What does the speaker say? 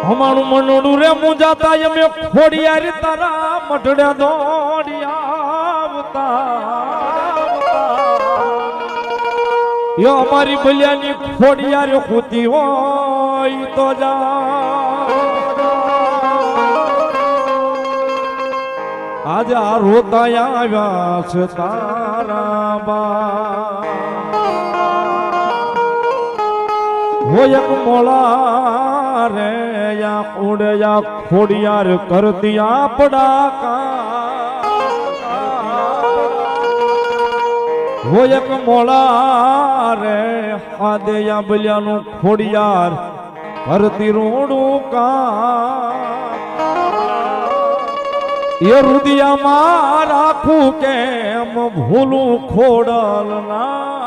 અમારું મનોડું રે મુંજાતા અમે ખોડિયારી તારા મઢડે દોડિયા યો અમારી બલિયાની ખોડિયાર ખૂતી હોય તો જા આજે આ રોતા આવ્યા છે તારા બા હોય એક મોળા રે યા ઉડે યા ખોડિયાર કરતી આપડા હોય એક મોળા રે આદે યા બલિયાનું ખોડિયાર કરતી રોડું કા એ રુદિયામાં રાખું કેમ ભૂલું ખોડલ ના